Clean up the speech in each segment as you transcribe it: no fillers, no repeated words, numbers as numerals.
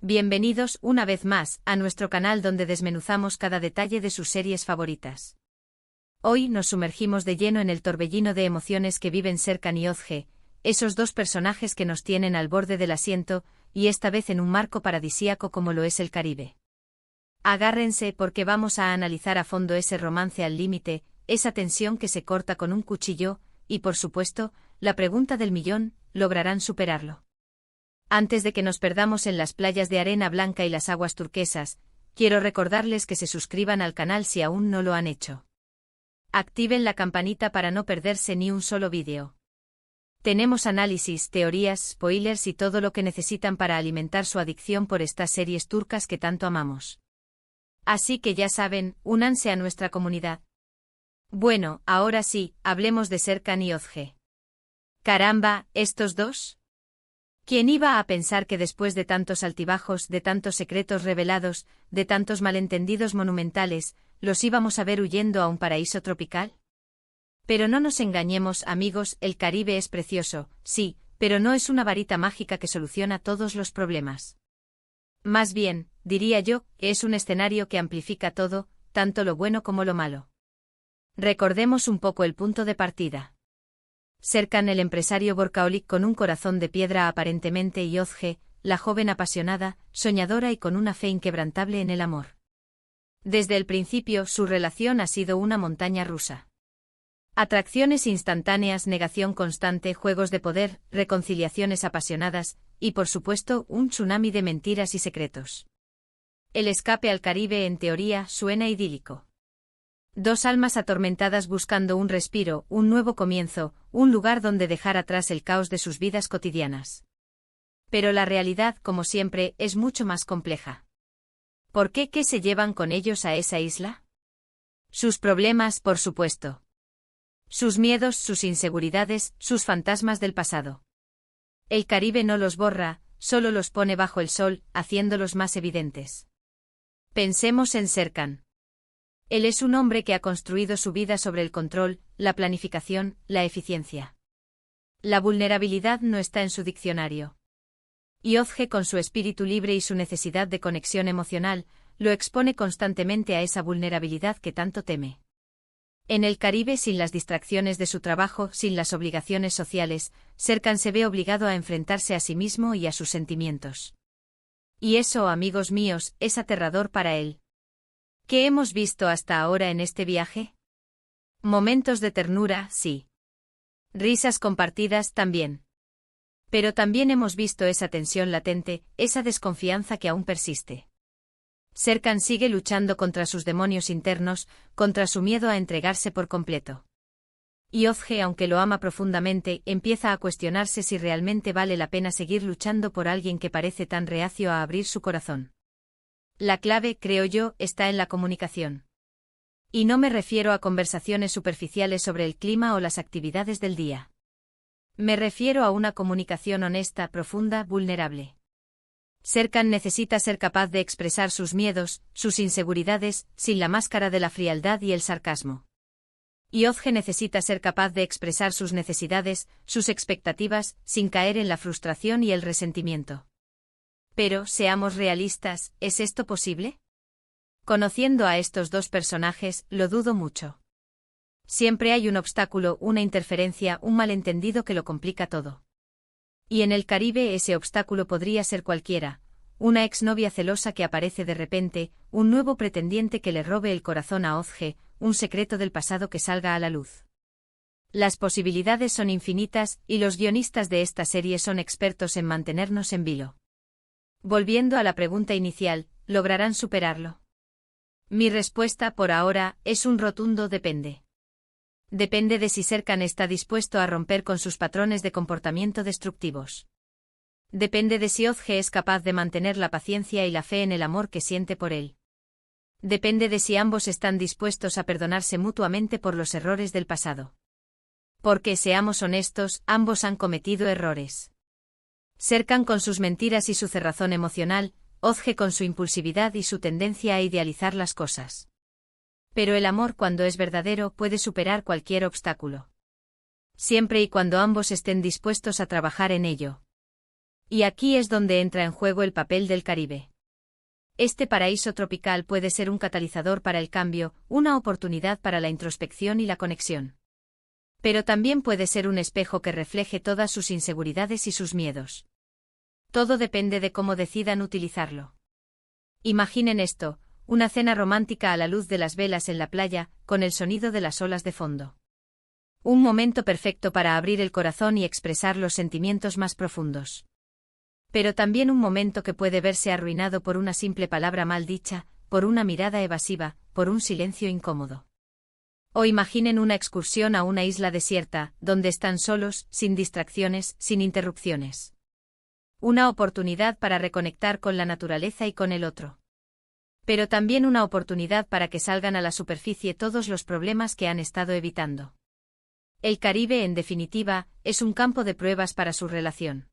Bienvenidos, una vez más, a nuestro canal donde desmenuzamos cada detalle de sus series favoritas. Hoy nos sumergimos de lleno en el torbellino de emociones que viven Serkan y Özge, esos dos personajes que nos tienen al borde del asiento, y esta vez en un marco paradisíaco como lo es el Caribe. Agárrense porque vamos a analizar a fondo ese romance al límite, esa tensión que se corta con un cuchillo, y por supuesto, la pregunta del millón, ¿lograrán superarlo? Antes de que nos perdamos en las playas de arena blanca y las aguas turquesas, quiero recordarles que se suscriban al canal si aún no lo han hecho. Activen la campanita para no perderse ni un solo vídeo. Tenemos análisis, teorías, spoilers y todo lo que necesitan para alimentar su adicción por estas series turcas que tanto amamos. Así que ya saben, únanse a nuestra comunidad. Bueno, ahora sí, hablemos de Serkan y Özge. Caramba, ¿estos dos? ¿Quién iba a pensar que después de tantos altibajos, de tantos secretos revelados, de tantos malentendidos monumentales, los íbamos a ver huyendo a un paraíso tropical? Pero no nos engañemos, amigos, el Caribe es precioso, sí, pero no es una varita mágica que soluciona todos los problemas. Más bien, diría yo, que es un escenario que amplifica todo, tanto lo bueno como lo malo. Recordemos un poco el punto de partida. Serkan, el empresario workaholic con un corazón de piedra aparentemente, y Özge, la joven apasionada, soñadora y con una fe inquebrantable en el amor. Desde el principio su relación ha sido una montaña rusa. Atracciones instantáneas, negación constante, juegos de poder, reconciliaciones apasionadas, y por supuesto un tsunami de mentiras y secretos. El escape al Caribe en teoría suena idílico. Dos almas atormentadas buscando un respiro, un nuevo comienzo, un lugar donde dejar atrás el caos de sus vidas cotidianas. Pero la realidad, como siempre, es mucho más compleja. ¿Por qué? ¿Qué se llevan con ellos a esa isla? Sus problemas, por supuesto. Sus miedos, sus inseguridades, sus fantasmas del pasado. El Caribe no los borra, solo los pone bajo el sol, haciéndolos más evidentes. Pensemos en Serkan. Él es un hombre que ha construido su vida sobre el control, la planificación, la eficiencia. La vulnerabilidad no está en su diccionario. Y Özge, con su espíritu libre y su necesidad de conexión emocional, lo expone constantemente a esa vulnerabilidad que tanto teme. En el Caribe, sin las distracciones de su trabajo, sin las obligaciones sociales, Serkan se ve obligado a enfrentarse a sí mismo y a sus sentimientos. Y eso, amigos míos, es aterrador para él. ¿Qué hemos visto hasta ahora en este viaje? Momentos de ternura, sí. Risas compartidas, también. Pero también hemos visto esa tensión latente, esa desconfianza que aún persiste. Serkan sigue luchando contra sus demonios internos, contra su miedo a entregarse por completo. Y Özge, aunque lo ama profundamente, empieza a cuestionarse si realmente vale la pena seguir luchando por alguien que parece tan reacio a abrir su corazón. La clave, creo yo, está en la comunicación. Y no me refiero a conversaciones superficiales sobre el clima o las actividades del día. Me refiero a una comunicación honesta, profunda, vulnerable. Serkan necesita ser capaz de expresar sus miedos, sus inseguridades, sin la máscara de la frialdad y el sarcasmo. Y Özge necesita ser capaz de expresar sus necesidades, sus expectativas, sin caer en la frustración y el resentimiento. Pero, seamos realistas, ¿es esto posible? Conociendo a estos dos personajes, lo dudo mucho. Siempre hay un obstáculo, una interferencia, un malentendido que lo complica todo. Y en el Caribe ese obstáculo podría ser cualquiera, una exnovia celosa que aparece de repente, un nuevo pretendiente que le robe el corazón a Özge, un secreto del pasado que salga a la luz. Las posibilidades son infinitas, y los guionistas de esta serie son expertos en mantenernos en vilo. Volviendo a la pregunta inicial, ¿lograrán superarlo? Mi respuesta por ahora es un rotundo depende. Depende de si Serkan está dispuesto a romper con sus patrones de comportamiento destructivos. Depende de si Özge es capaz de mantener la paciencia y la fe en el amor que siente por él. Depende de si ambos están dispuestos a perdonarse mutuamente por los errores del pasado. Porque, seamos honestos, ambos han cometido errores. Serkan con sus mentiras y su cerrazón emocional, Özge con su impulsividad y su tendencia a idealizar las cosas. Pero el amor, cuando es verdadero, puede superar cualquier obstáculo. Siempre y cuando ambos estén dispuestos a trabajar en ello. Y aquí es donde entra en juego el papel del Caribe. Este paraíso tropical puede ser un catalizador para el cambio, una oportunidad para la introspección y la conexión. Pero también puede ser un espejo que refleje todas sus inseguridades y sus miedos. Todo depende de cómo decidan utilizarlo. Imaginen esto, una cena romántica a la luz de las velas en la playa, con el sonido de las olas de fondo. Un momento perfecto para abrir el corazón y expresar los sentimientos más profundos. Pero también un momento que puede verse arruinado por una simple palabra mal dicha, por una mirada evasiva, por un silencio incómodo. O imaginen una excursión a una isla desierta, donde están solos, sin distracciones, sin interrupciones. Una oportunidad para reconectar con la naturaleza y con el otro. Pero también una oportunidad para que salgan a la superficie todos los problemas que han estado evitando. El Caribe, en definitiva, es un campo de pruebas para su relación.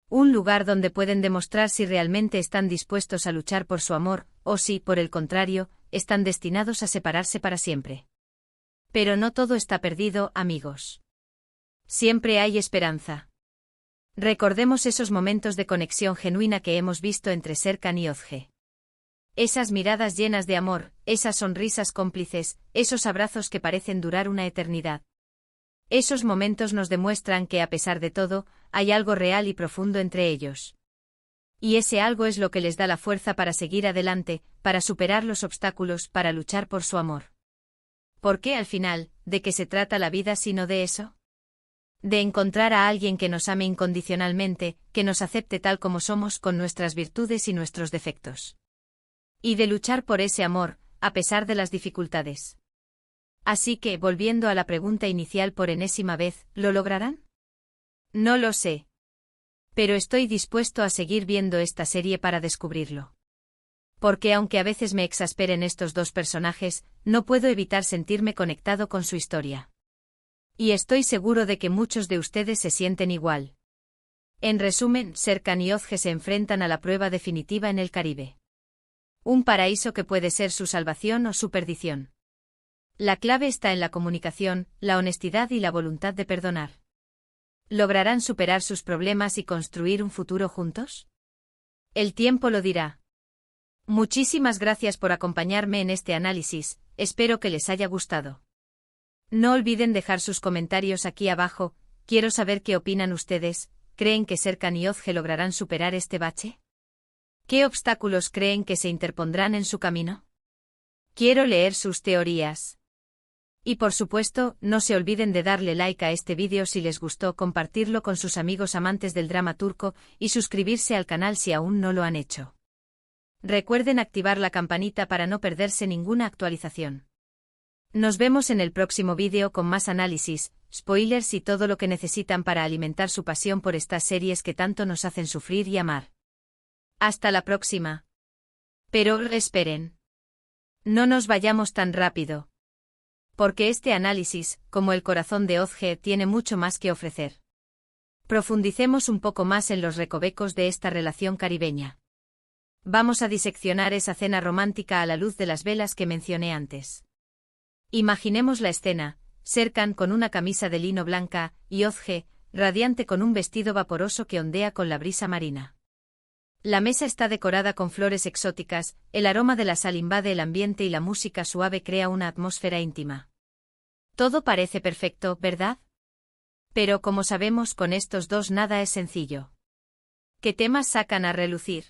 Un lugar donde pueden demostrar si realmente están dispuestos a luchar por su amor, o si, por el contrario, están destinados a separarse para siempre. Pero no todo está perdido, amigos. Siempre hay esperanza. Recordemos esos momentos de conexión genuina que hemos visto entre Serkan y Özge. Esas miradas llenas de amor, esas sonrisas cómplices, esos abrazos que parecen durar una eternidad. Esos momentos nos demuestran que, a pesar de todo, hay algo real y profundo entre ellos. Y ese algo es lo que les da la fuerza para seguir adelante, para superar los obstáculos, para luchar por su amor. ¿Por qué al final, de qué se trata la vida sino de eso? De encontrar a alguien que nos ame incondicionalmente, que nos acepte tal como somos con nuestras virtudes y nuestros defectos. Y de luchar por ese amor, a pesar de las dificultades. Así que, volviendo a la pregunta inicial por enésima vez, ¿lo lograrán? No lo sé. Pero estoy dispuesto a seguir viendo esta serie para descubrirlo. Porque aunque a veces me exasperen estos dos personajes, no puedo evitar sentirme conectado con su historia. Y estoy seguro de que muchos de ustedes se sienten igual. En resumen, Serkan y Özge se enfrentan a la prueba definitiva en el Caribe. Un paraíso que puede ser su salvación o su perdición. La clave está en la comunicación, la honestidad y la voluntad de perdonar. ¿Lograrán superar sus problemas y construir un futuro juntos? El tiempo lo dirá. Muchísimas gracias por acompañarme en este análisis, espero que les haya gustado. No olviden dejar sus comentarios aquí abajo, quiero saber qué opinan ustedes, ¿creen que Serkan y Özge lograrán superar este bache? ¿Qué obstáculos creen que se interpondrán en su camino? Quiero leer sus teorías. Y por supuesto, no se olviden de darle like a este vídeo si les gustó, compartirlo con sus amigos amantes del drama turco y suscribirse al canal si aún no lo han hecho. Recuerden activar la campanita para no perderse ninguna actualización. Nos vemos en el próximo vídeo con más análisis, spoilers y todo lo que necesitan para alimentar su pasión por estas series que tanto nos hacen sufrir y amar. Hasta la próxima. Pero esperen. No nos vayamos tan rápido. Porque este análisis, como el corazón de Özge, tiene mucho más que ofrecer. Profundicemos un poco más en los recovecos de esta relación caribeña. Vamos a diseccionar esa cena romántica a la luz de las velas que mencioné antes. Imaginemos la escena, Serkan con una camisa de lino blanca, y Özge, radiante con un vestido vaporoso que ondea con la brisa marina. La mesa está decorada con flores exóticas, el aroma de la sal invade el ambiente y la música suave crea una atmósfera íntima. Todo parece perfecto, ¿verdad? Pero como sabemos, con estos dos nada es sencillo. ¿Qué temas sacan a relucir?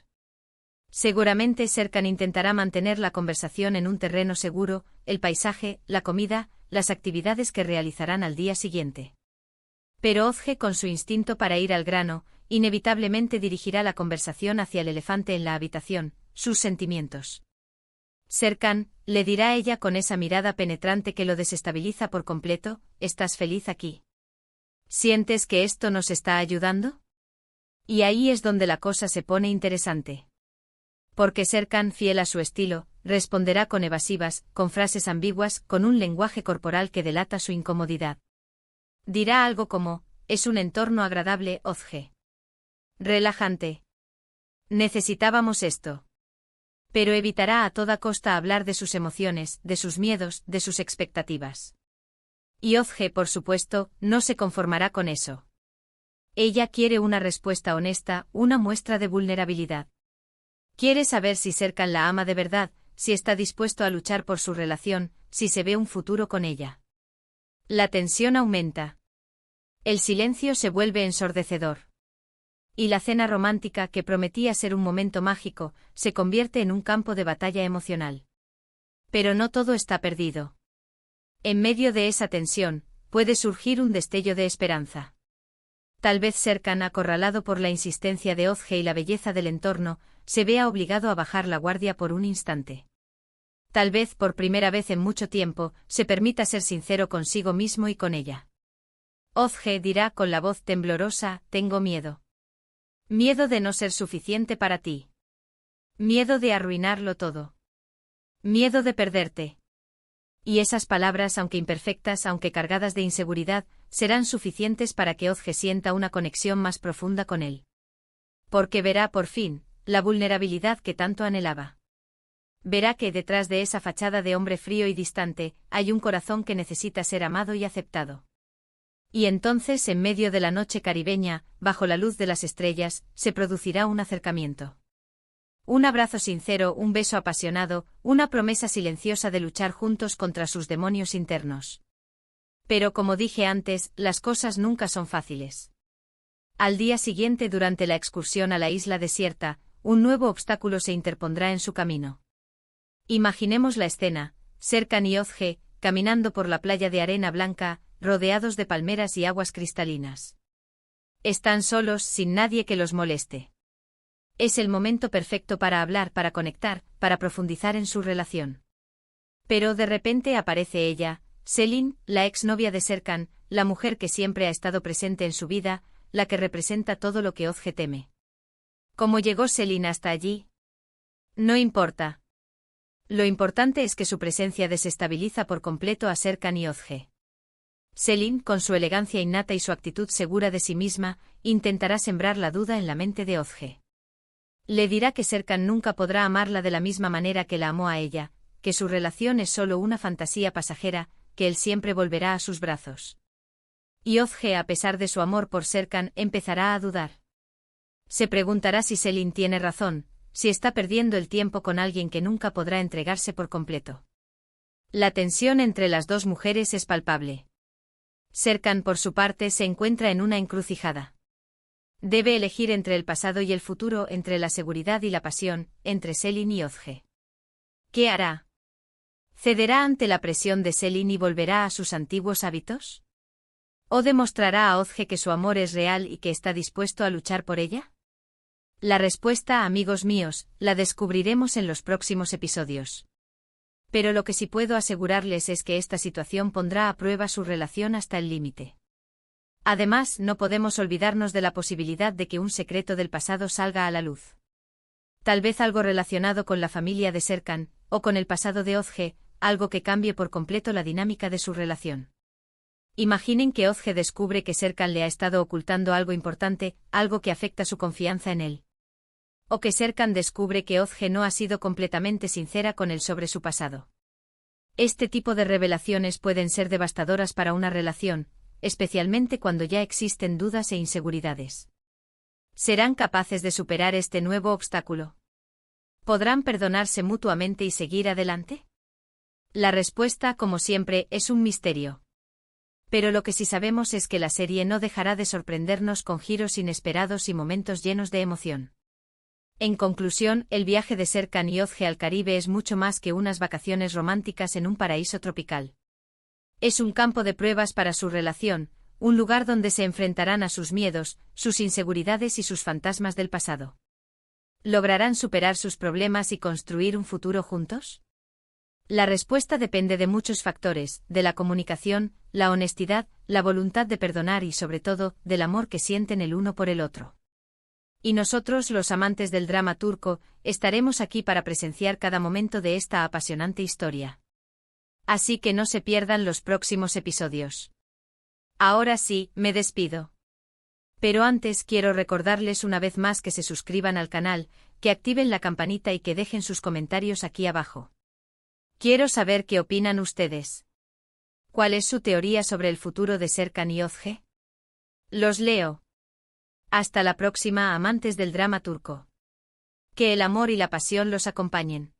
Seguramente Serkan intentará mantener la conversación en un terreno seguro, el paisaje, la comida, las actividades que realizarán al día siguiente. Pero Özge, con su instinto para ir al grano, inevitablemente dirigirá la conversación hacia el elefante en la habitación, sus sentimientos. Serkan, le dirá ella con esa mirada penetrante que lo desestabiliza por completo, ¿estás feliz aquí? ¿Sientes que esto nos está ayudando? Y ahí es donde la cosa se pone interesante. Porque Serkan, fiel a su estilo, responderá con evasivas, con frases ambiguas, con un lenguaje corporal que delata su incomodidad. Dirá algo como, es un entorno agradable, Özge. Relajante. Necesitábamos esto. Pero evitará a toda costa hablar de sus emociones, de sus miedos, de sus expectativas. Y Özge, por supuesto, no se conformará con eso. Ella quiere una respuesta honesta, una muestra de vulnerabilidad. Quiere saber si Serkan la ama de verdad, si está dispuesto a luchar por su relación, si se ve un futuro con ella. La tensión aumenta. El silencio se vuelve ensordecedor. Y la cena romántica, que prometía ser un momento mágico, se convierte en un campo de batalla emocional. Pero no todo está perdido. En medio de esa tensión, puede surgir un destello de esperanza. Tal vez Serkan, acorralado por la insistencia de Özge y la belleza del entorno, se vea obligado a bajar la guardia por un instante. Tal vez por primera vez en mucho tiempo, se permita ser sincero consigo mismo y con ella. Özge dirá con la voz temblorosa: tengo miedo. Miedo de no ser suficiente para ti. Miedo de arruinarlo todo. Miedo de perderte. Y esas palabras, aunque imperfectas, aunque cargadas de inseguridad, serán suficientes para que Özge sienta una conexión más profunda con él. Porque verá, por fin, la vulnerabilidad que tanto anhelaba. Verá que detrás de esa fachada de hombre frío y distante, hay un corazón que necesita ser amado y aceptado. Y entonces, en medio de la noche caribeña, bajo la luz de las estrellas, se producirá un acercamiento. Un abrazo sincero, un beso apasionado, una promesa silenciosa de luchar juntos contra sus demonios internos. Pero como dije antes, las cosas nunca son fáciles. Al día siguiente, durante la excursión a la isla desierta, un nuevo obstáculo se interpondrá en su camino. Imaginemos la escena: Serkan y Özge, caminando por la playa de arena blanca, rodeados de palmeras y aguas cristalinas. Están solos, sin nadie que los moleste. Es el momento perfecto para hablar, para conectar, para profundizar en su relación. Pero de repente aparece ella, Selin, la exnovia de Serkan, la mujer que siempre ha estado presente en su vida, la que representa todo lo que Özge teme. ¿Cómo llegó Selin hasta allí? No importa. Lo importante es que su presencia desestabiliza por completo a Serkan y Özge. Selin, con su elegancia innata y su actitud segura de sí misma, intentará sembrar la duda en la mente de Özge. Le dirá que Serkan nunca podrá amarla de la misma manera que la amó a ella, que su relación es solo una fantasía pasajera, que él siempre volverá a sus brazos. Y Özge, a pesar de su amor por Serkan, empezará a dudar. Se preguntará si Selin tiene razón, si está perdiendo el tiempo con alguien que nunca podrá entregarse por completo. La tensión entre las dos mujeres es palpable. Serkan, por su parte, se encuentra en una encrucijada. Debe elegir entre el pasado y el futuro, entre la seguridad y la pasión, entre Selin y Özge. ¿Qué hará? ¿Cederá ante la presión de Selin y volverá a sus antiguos hábitos? ¿O demostrará a Özge que su amor es real y que está dispuesto a luchar por ella? La respuesta, amigos míos, la descubriremos en los próximos episodios. Pero lo que sí puedo asegurarles es que esta situación pondrá a prueba su relación hasta el límite. Además, no podemos olvidarnos de la posibilidad de que un secreto del pasado salga a la luz. Tal vez algo relacionado con la familia de Serkan, o con el pasado de Özge, algo que cambie por completo la dinámica de su relación. Imaginen que Özge descubre que Serkan le ha estado ocultando algo importante, algo que afecta su confianza en él. O que Serkan descubre que Özge no ha sido completamente sincera con él sobre su pasado. Este tipo de revelaciones pueden ser devastadoras para una relación, especialmente cuando ya existen dudas e inseguridades. ¿Serán capaces de superar este nuevo obstáculo? ¿Podrán perdonarse mutuamente y seguir adelante? La respuesta, como siempre, es un misterio. Pero lo que sí sabemos es que la serie no dejará de sorprendernos con giros inesperados y momentos llenos de emoción. En conclusión, el viaje de Serkan y Özge al Caribe es mucho más que unas vacaciones románticas en un paraíso tropical. Es un campo de pruebas para su relación, un lugar donde se enfrentarán a sus miedos, sus inseguridades y sus fantasmas del pasado. ¿Lograrán superar sus problemas y construir un futuro juntos? La respuesta depende de muchos factores, de la comunicación, la honestidad, la voluntad de perdonar y sobre todo, del amor que sienten el uno por el otro. Y nosotros, los amantes del drama turco, estaremos aquí para presenciar cada momento de esta apasionante historia. Así que no se pierdan los próximos episodios. Ahora sí, me despido. Pero antes quiero recordarles una vez más que se suscriban al canal, que activen la campanita y que dejen sus comentarios aquí abajo. Quiero saber qué opinan ustedes. ¿Cuál es su teoría sobre el futuro de Serkan y Özge? Los leo. Hasta la próxima, amantes del drama turco. Que el amor y la pasión los acompañen.